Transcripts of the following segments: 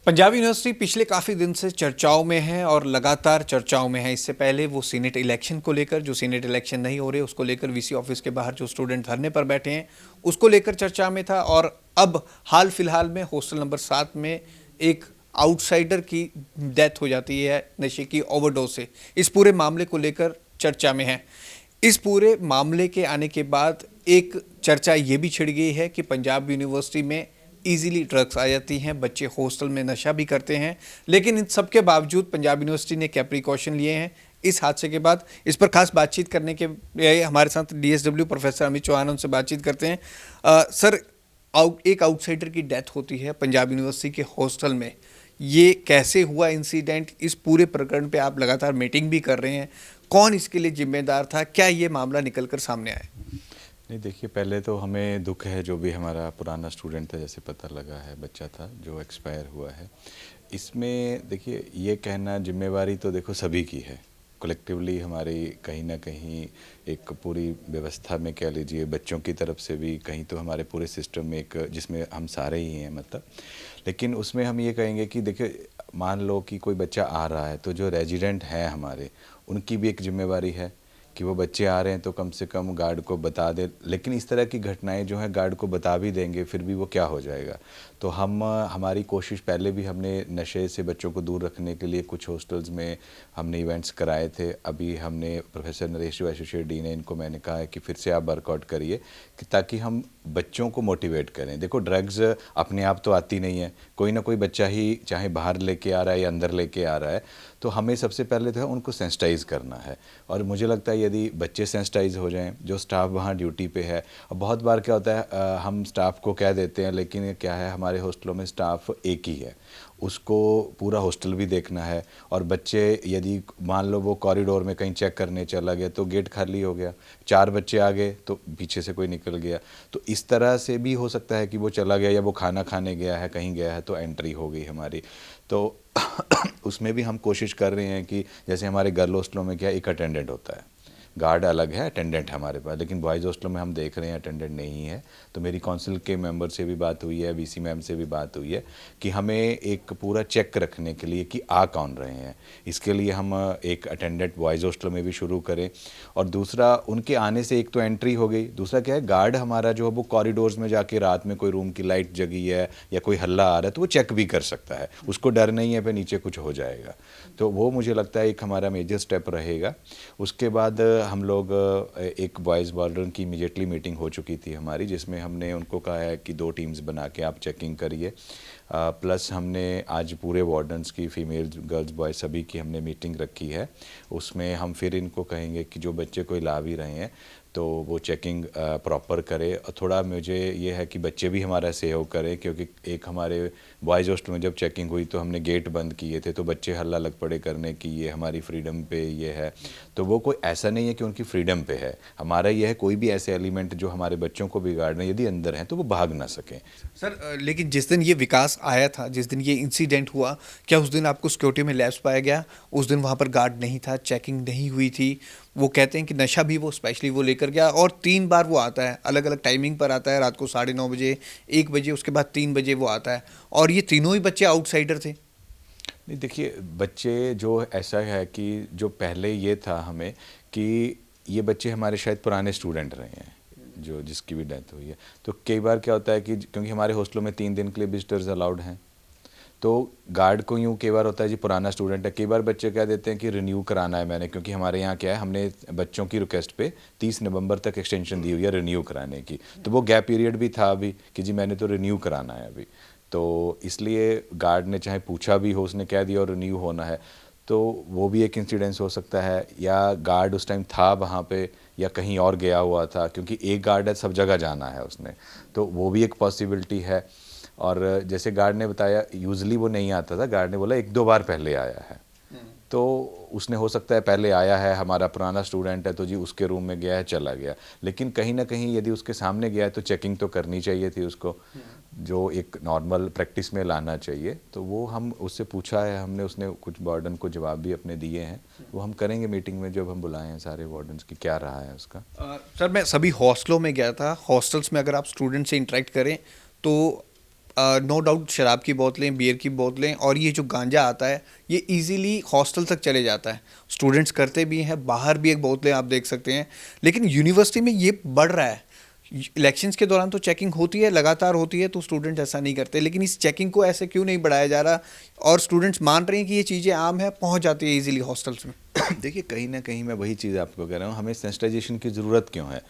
Punjab university पिछले काफ़ी दिन से चर्चाओं में है और लगातार चर्चाओं में है। इससे पहले वो सीनेट इलेक्शन को लेकर, जो सीनेट इलेक्शन नहीं हो रहे उसको लेकर वीसी ऑफिस के बाहर जो स्टूडेंट धरने पर बैठे हैं उसको लेकर चर्चा में था। और अब हाल फिलहाल में हॉस्टल नंबर 7 में एक आउटसाइडर की डेथ हो जाती है नशे की ओवरडोज से। इस पूरे मामले को लेकर चर्चा में है। इस पूरे मामले के आने के बाद एक चर्चा ये भी छिड़ गई है कि पंजाब यूनिवर्सिटी में इजीली ड्रग्स आ जाती हैं, बच्चे हॉस्टल में नशा भी करते हैं। लेकिन इन सब के बावजूद पंजाब यूनिवर्सिटी ने क्या प्रिकॉशन लिए हैं इस हादसे के बाद, इस पर खास बातचीत करने के लिए हमारे साथ डीएसडब्ल्यू प्रोफेसर अमित चौहान, उनसे बातचीत करते हैं। सर, एक आउटसाइडर की डेथ होती है पंजाब यूनिवर्सिटी के हॉस्टल में, ये कैसे हुआ इंसिडेंट? इस पूरे प्रकरण पे आप लगातार मीटिंग भी कर रहे हैं, कौन इसके लिए जिम्मेदार था? क्या ये मामला निकलकर सामने आया? नहीं, देखिए, पहले तो हमें दुख है जो भी हमारा पुराना स्टूडेंट था, जैसे पता लगा है, बच्चा था जो एक्सपायर हुआ है। इसमें देखिए, ये कहना जिम्मेवारी तो देखो सभी की है, कलेक्टिवली हमारी कहीं ना कहीं एक पूरी व्यवस्था में कह लीजिए, बच्चों की तरफ से भी, कहीं तो हमारे पूरे सिस्टम में एक जिसमें हम सारे ही हैं मतलब। लेकिन उसमें हम ये कहेंगे कि देखिए, मान लो कि कोई बच्चा आ रहा है तो जो रेजिडेंट हैं हमारे, उनकी भी एक जिम्मेवारी है कि वो बच्चे आ रहे हैं तो कम से कम गार्ड को बता दे। लेकिन इस तरह की घटनाएं जो हैं गार्ड को बता भी देंगे फिर भी वो क्या हो जाएगा। तो हमारी कोशिश, पहले भी हमने नशे से बच्चों को दूर रखने के लिए कुछ हॉस्टल्स में हमने इवेंट्स कराए थे। अभी हमने प्रोफेसर नरेश जो एसोसिएट डीन है, इनको मैंने कहा है कि फिर से आप वर्कआउट करिए कि ताकि हम बच्चों को मोटिवेट करें। देखो, ड्रग्स अपने आप तो आती नहीं है, कोई ना कोई बच्चा ही चाहे बाहर लेके आ रहा है या अंदर लेके आ रहा है। तो हमें सबसे पहले तो उनको सेंसिटाइज़ करना है। और मुझे लगता है यदि बच्चे सेंसिटाइज़ हो जाएं, जो स्टाफ वहाँ ड्यूटी पे है, और बहुत बार क्या होता है हम स्टाफ को कह देते हैं, लेकिन क्या है, हमारे हॉस्टलों में स्टाफ एक ही है, उसको पूरा हॉस्टल भी देखना है। और बच्चे यदि मान लो वो कॉरिडोर में कहीं चेक करने चला गया तो गेट खाली हो गया, 4 बच्चे आ गए तो पीछे से कोई निकल गया, तो इस तरह से भी हो सकता है कि वो चला गया या वो खाना खाने गया है, कहीं गया है, तो एंट्री हो गई हमारी। तो उसमें भी हम कोशिश कर रहे हैं कि जैसे हमारे गर्ल हॉस्टलों में क्या एक अटेंडेंट होता है, गार्ड अलग है, अटेंडेंट हमारे पास, लेकिन बॉयज़ हॉस्टलों में हम देख रहे हैं अटेंडेंट नहीं है। तो मेरी काउंसिल के मेंबर से भी बात हुई है, वीसी मैम से भी बात हुई है कि हमें एक पूरा चेक रखने के लिए कि आ कौन रहे हैं, इसके लिए हम एक अटेंडेंट बॉयज़ हॉस्टल में भी शुरू करें। और दूसरा, उनके आने से एक तो एंट्री हो गई, दूसरा क्या है, गार्ड हमारा जो है वो कॉरिडोर्स में जाके रात में कोई रूम की लाइट जगी है या कोई हल्ला आ रहा है तो वो चेक भी कर सकता है, उसको डर नहीं है फिर नीचे कुछ हो जाएगा। तो वो मुझे लगता है एक हमारा मेजर स्टेप रहेगा। उसके बाद हम लोग एक बॉयज़ वार्डन की इमीडिएटली मीटिंग हो चुकी थी हमारी, जिसमें हमने उनको कहा है कि 2 टीम्स बना के आप चेकिंग करिए। प्लस हमने आज पूरे वार्डन्स की, फीमेल, गर्ल्स, बॉयज़ सभी की हमने मीटिंग रखी है। उसमें हम फिर इनको कहेंगे कि जो बच्चे कोई ला भी रहे हैं तो वो चेकिंग प्रॉपर करे। और थोड़ा मुझे ये है कि बच्चे भी हमारा सहयोग करें, क्योंकि एक हमारे बॉयज़ हॉस्टल में जब चेकिंग हुई तो हमने गेट बंद किए थे, तो बच्चे हल्ला लग पड़े करने कि ये हमारी फ्रीडम पे ये है। तो वो कोई ऐसा नहीं है कि उनकी फ्रीडम पे है, हमारा ये है कोई भी ऐसे एलिमेंट जो हमारे बच्चों को बिगाड़ने यदि अंदर हैं तो वो भाग ना सकें। सर, लेकिन जिस दिन ये विकास आया था, जिस दिन ये इंसिडेंट हुआ, क्या उस दिन आपको सिक्योरिटी में लैप्स पाया गया? उस दिन वहाँ पर गार्ड नहीं था, चेकिंग नहीं हुई थी। वो कहते हैं कि नशा भी वो स्पेशली वो लेकर गया, और 3 बार वो आता है, अलग अलग टाइमिंग पर आता है, रात को 9:30 बजे, 1 बजे, उसके बाद 3 बजे वो आता है। और ये तीनों ही बच्चे आउटसाइडर थे। नहीं, देखिए, बच्चे जो ऐसा है कि जो पहले ये था हमें कि ये बच्चे हमारे शायद पुराने स्टूडेंट रहे हैं जो जिसकी भी डेथ हुई है। तो कई बार क्या होता है कि क्योंकि हमारे हॉस्टलों में 3 दिन के लिए विजिटर्स अलाउड हैं, तो गार्ड को यूँ कई बार होता है जी पुराना स्टूडेंट है, कई बार बच्चे कह देते हैं कि रिन्यू कराना है मैंने, क्योंकि हमारे यहाँ क्या है, हमने बच्चों की रिक्वेस्ट पे 30 नवंबर तक एक्सटेंशन दी हुई है रिन्यू कराने की। तो वो गैप पीरियड भी था अभी कि जी मैंने तो रिन्यू कराना है अभी, तो इसलिए गार्ड ने चाहे पूछा भी हो, उसने कह दिया और रिन्यू होना है, तो वो भी एक इंसिडेंस हो सकता है। या गार्ड उस टाइम था वहाँ पे या कहीं और गया हुआ था, क्योंकि एक गार्ड है, सब जगह जाना है उसने, तो वो भी एक पॉसिबिलिटी है। और जैसे गार्ड ने बताया, यूजली वो नहीं आता था, गार्ड ने बोला 1-2 बार पहले आया है, तो उसने हो सकता है पहले आया है, हमारा पुराना स्टूडेंट है तो जी उसके रूम में गया है, चला गया। लेकिन कहीं ना कहीं यदि उसके सामने गया है तो चेकिंग तो करनी चाहिए थी उसको, जो एक नॉर्मल प्रैक्टिस में लाना चाहिए। तो वो हम उससे पूछा है हमने, उसने कुछ वार्डन को जवाब भी अपने दिए हैं, वो हम करेंगे मीटिंग में जब हम बुलाए हैं सारे वार्डन्स की, क्या रहा है उसका। सर, मैं सभी हॉस्टलों में गया था। हॉस्टल्स में अगर आप स्टूडेंट से इंटरेक्ट करें तो नो डाउट शराब की बोतलें, बियर की बोतलें और ये जो गांजा आता है ये इजीली हॉस्टल तक चले जाता है। स्टूडेंट्स करते भी हैं, बाहर भी एक बोतलें आप देख सकते हैं, लेकिन यूनिवर्सिटी में ये बढ़ रहा है। इलेक्शंस के दौरान तो चेकिंग होती है, लगातार होती है, तो स्टूडेंट ऐसा नहीं करते, लेकिन इस चेकिंग को ऐसे क्यों नहीं बढ़ाया जा रहा और स्टूडेंट्स मान रहे हैं कि ये चीज़ें आम है, पहुंच जाती है इजीली हॉस्टल्स में। देखिए कहीं ना कहीं मैं वही चीज़ आपको कह रहा हूँ, हमें सेंसिटाइजेशन की ज़रूरत क्यों है।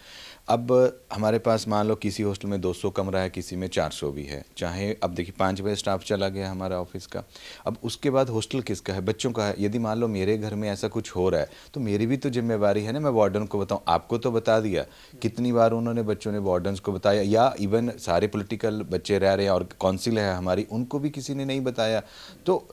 अब हमारे पास मान लो किसी हॉस्टल में 200 कमरा है, किसी में 400 भी है, चाहे अब देखिए 5 बजे स्टाफ चला गया हमारा ऑफिस का, अब उसके बाद हॉस्टल किसका है, बच्चों का है। यदि मान लो मेरे घर में ऐसा कुछ हो रहा है तो मेरी भी तो जिम्मेवारी है ना, मैं वार्डन को बताऊं। आपको तो बता दिया, कितनी बार उन्होंने बच्चों ने वार्डन्स को बताया, या इवन सारे पॉलिटिकल बच्चे रह रहे हैं और काउंसिल है हमारी, उनको भी किसी ने नहीं बताया। तो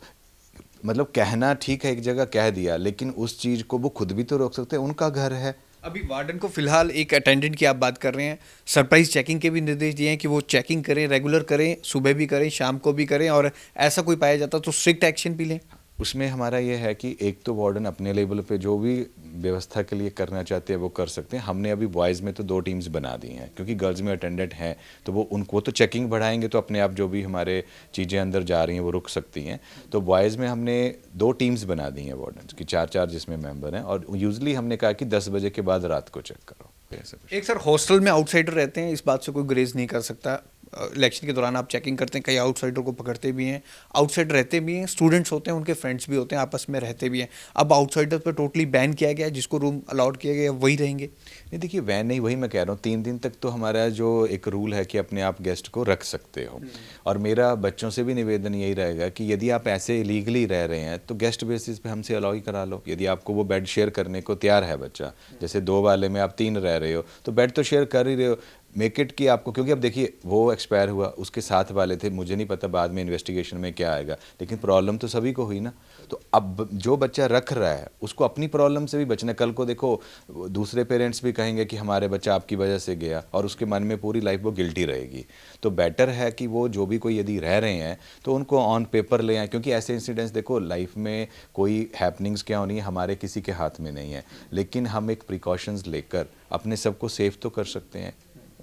मतलब कहना ठीक है, एक जगह कह दिया, लेकिन उस चीज़ को वो खुद भी तो रोक सकते हैं, उनका घर है। अभी वार्डन को फिलहाल एक अटेंडेंट की आप बात कर रहे हैं, सरप्राइज चेकिंग के भी निर्देश दिए हैं कि वो चेकिंग करें, रेगुलर करें, सुबह भी करें, शाम को भी करें, और ऐसा कोई पाया जाता तो स्ट्रिक्ट एक्शन भी लें। उसमें हमारा ये है कि एक तो वार्डन अपने लेवल पे जो भी व्यवस्था के लिए करना चाहते हैं वो कर सकते हैं। हमने अभी बॉयज़ में तो 2 टीम्स बना दी हैं, क्योंकि गर्ल्स में अटेंडेंट हैं, तो वो उनको तो चेकिंग बढ़ाएंगे तो अपने आप जो भी हमारे चीज़ें अंदर जा रही हैं वो रुक सकती हैं। तो बॉयज़ में हमने 2 टीम्स बना दी हैं वार्डन्स की, 4-4 जिसमें मेंबर हैं, और यूजली हमने कहा कि 10 बजे के बाद रात को चेक करो। एक सर, हॉस्टल में आउटसाइडर रहते हैं, इस बात से कोई ग्रेज नहीं कर सकता। इलेक्शन के दौरान आप चेकिंग करते हैं, कई आउटसाइडर को पकड़ते भी हैं, आउटसाइडर रहते भी हैं, स्टूडेंट्स होते हैं, उनके फ्रेंड्स भी होते हैं, आपस में रहते भी हैं। अब आउटसाइडर पर टोटली बैन किया गया है, जिसको रूम अलाउड किया गया वही रहेंगे। नहीं देखिए, वैन नहीं, वही मैं कह रहा हूँ, 3 दिन तक तो हमारा जो एक रूल है कि अपने आप गेस्ट को रख सकते हो। और मेरा बच्चों से भी निवेदन यही रहेगा कि यदि आप ऐसे इलीगली रह रहे हैं तो गेस्ट बेसिस पे हमसे अलाउ ही करा लो। यदि आपको वो बेड शेयर करने को तैयार है बच्चा, जैसे 2 वाले में आप 3 रह रहे हो तो बेड तो शेयर कर ही रहे हो, मेक इट कि आपको, क्योंकि अब देखिए वो एक्सपायर हुआ, उसके साथ वाले थे, मुझे नहीं पता बाद में इन्वेस्टिगेशन में क्या आएगा, लेकिन प्रॉब्लम तो सभी को हुई ना। तो अब जो बच्चा रख रहा है उसको अपनी प्रॉब्लम से भी बचना। कल को देखो दूसरे पेरेंट्स भी कहेंगे कि हमारे बच्चा आपकी वजह से गया, और उसके मन में पूरी लाइफ वो गिल्टी रहेगी। तो बेटर है कि वो जो भी कोई यदि रह रहे हैं तो उनको ऑन पेपर ले आएँ, क्योंकि ऐसे इंसिडेंट्स देखो लाइफ में कोई हैपनिंग्स क्या होनी है हमारे किसी के हाथ में नहीं है, लेकिन हम एक प्रिकॉशंस लेकर अपने सबको सेफ तो कर सकते हैं।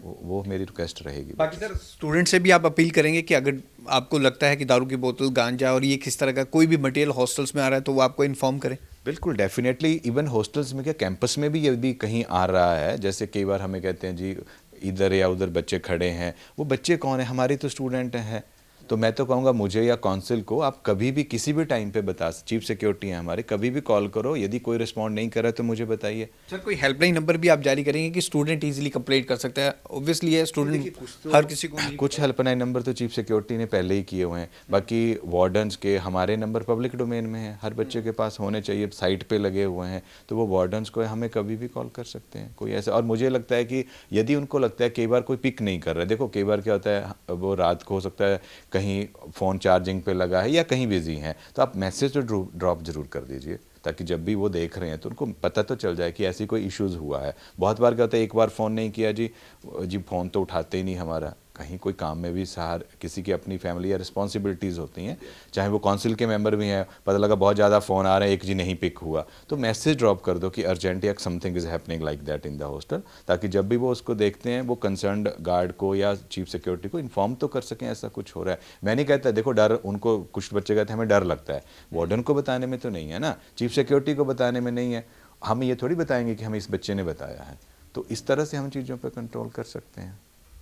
वो मेरी रिक्वेस्ट रहेगी। बाकी सर, स्टूडेंट से भी आप अपील करेंगे कि अगर आपको लगता है कि दारू की बोतल, गांजा और ये किस तरह का कोई भी मटेरियल हॉस्टल्स में आ रहा है तो वो आपको इन्फॉर्म करें। बिल्कुल, डेफिनेटली। इवन हॉस्टल्स में क्या, कैंपस में भी यदि कहीं आ रहा है, जैसे कई बार हमें कहते हैं जी इधर या उधर बच्चे खड़े हैं, वो बच्चे कौन है, हमारी तो स्टूडेंट हैं। तो मैं तो कहूँगा मुझे या काउंसिल को आप कभी भी किसी भी टाइम पे बता, चीफ सिक्योरिटी हैं हमारे, कभी भी कॉल करो, यदि कोई रिस्पॉन्ड नहीं कर रहा तो मुझे बताइए। सर, कोई हेल्पलाइन नंबर भी आप जारी करेंगे कि स्टूडेंट इजीली कंप्लेंट कर सकता है? ऑब्वियसली है, स्टूडेंट हर किसी को नहीं। कुछ हेल्पलाइन नंबर तो चीफ सिक्योरिटी ने पहले ही किए हुए हैं, बाकी वार्डन्स के हमारे नंबर पब्लिक डोमेन में है, हर बच्चे के पास होने चाहिए, साइट पे लगे हुए हैं, तो वो वार्डन्स को हमें कभी भी कॉल कर सकते हैं कोई ऐसा। और मुझे लगता है कि यदि उनको लगता है कई बार कोई पिक नहीं कर रहा है, देखो कई बार क्या होता है, वो रात को हो सकता है कहीं फ़ोन चार्जिंग पे लगा है या कहीं बिजी हैं, तो आप मैसेज तो ड्रॉप जरूर कर दीजिए, ताकि जब भी वो देख रहे हैं तो उनको पता तो चल जाए कि ऐसी कोई इश्यूज़ हुआ है। बहुत बार क्या होता है, एक बार फ़ोन नहीं किया जी फ़ोन तो उठाते ही नहीं हमारा, कहीं कोई काम में भी सहार, किसी की अपनी फैमिली या रिस्पॉन्सिबिलिटीज़ होती हैं, चाहे वो काउंसिल के मेंबर भी हैं, पता लगा बहुत ज़्यादा फ़ोन आ रहे हैं, एक जी नहीं पिक हुआ, तो मैसेज ड्रॉप कर दो कि अर्जेंट या something is happening like that in the hostel, ताकि जब भी वो उसको देखते हैं वो कंसर्न्ड गार्ड को या चीफ सिक्योरिटी को इन्फॉर्म तो कर सकें ऐसा कुछ हो रहा है। मैं नहीं कहता, देखो डर उनको, कुछ बच्चे कहते हैं हमें डर लगता है, वार्डन को बताने में तो नहीं है ना, चीफ सिक्योरिटी को बताने में नहीं है, हम ये थोड़ी बताएंगे कि हमें इस बच्चे ने बताया है। तो इस तरह से हम चीज़ों पर कंट्रोल कर सकते हैं।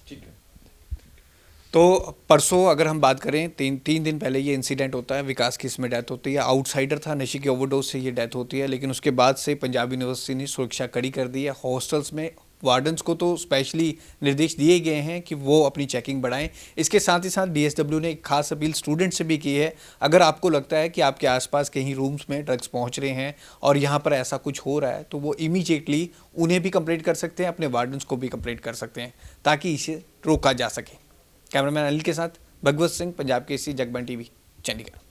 ठीक है। तो परसों अगर हम बात करें, तीन दिन पहले ये इंसिडेंट होता है, विकास की इसमें डेथ होती है, आउटसाइडर था, नशे की ओवरडोज से ये डेथ होती है, लेकिन उसके बाद से पंजाब यूनिवर्सिटी ने सुरक्षा कड़ी कर दी है। हॉस्टल्स में वार्डन्स को तो स्पेशली निर्देश दिए गए हैं कि वो अपनी चेकिंग बढ़ाएं। इसके साथ ही साथ डीएसडब्ल्यू ने एक खास अपील स्टूडेंट से भी की है, अगर आपको लगता है कि आपके आसपास कहीं रूम्स में ड्रग्स पहुंच रहे हैं और यहाँ पर ऐसा कुछ हो रहा है, तो वो इमीडिएटली उन्हें भी कंप्लेंट कर सकते हैं, अपने वार्डन्स को भी कंप्लेंट कर सकते हैं, ताकि इसे रोका जा सके। कैमरामैन अनिल के साथ भगवत सिंह, पंजाब केसरी, जगबन टीवी, चंडीगढ़।